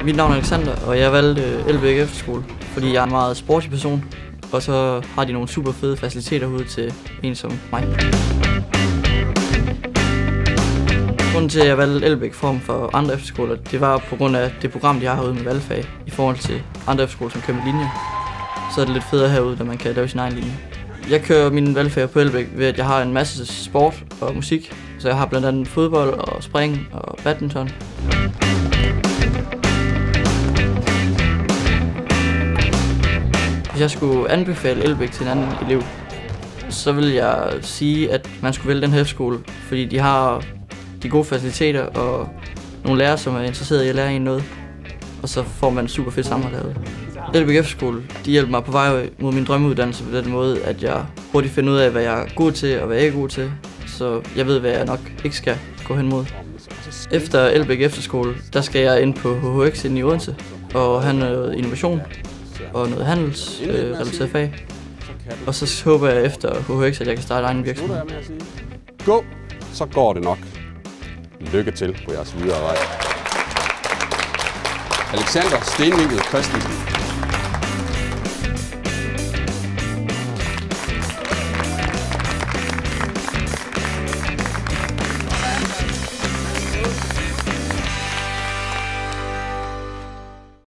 Mit navn er Alexander, og jeg valgte Ellebæk Efterskole, fordi jeg er en meget sporty person, og så har de nogle super fede faciliteter ude til en som mig. Grunden til, at jeg valgte Ellebæk frem for andre efterskoler, det var på grund af det program, de har herude med valgfag, i forhold til andre efterskoler, som kører med linje. Så er det lidt federe herude, da man kan lave sin egen linje. Jeg kører mine valgfag på Ellebæk ved, at jeg har en masse sport og musik, så jeg har blandt andet fodbold og spring og badminton. Hvis jeg skulle anbefale Ellebæk til en anden elev, så vil jeg sige, at man skulle vælge den her efterskole, fordi de har de gode faciliteter og nogle lærere, som er interesserede i at lære en noget, og så får man super fedt sammenhold herude. Ellebæk Efterskole, de hjælper mig på vej mod min drømmeuddannelse på den måde, at jeg hurtigt finder ud af, hvad jeg er god til og hvad jeg ikke er god til, så jeg ved, hvad jeg nok ikke skal gå hen mod. Efter Ellebæk Efterskole, der skal jeg ind på HHX i Odense og have noget innovation og noget handelsrelateret fag. Og så håber jeg efter HHX, at jeg kan starte egen virksomhed. Gå, så går det nok. Lykke til på jeres videre vej. Alexander Stenvinkel Christensen.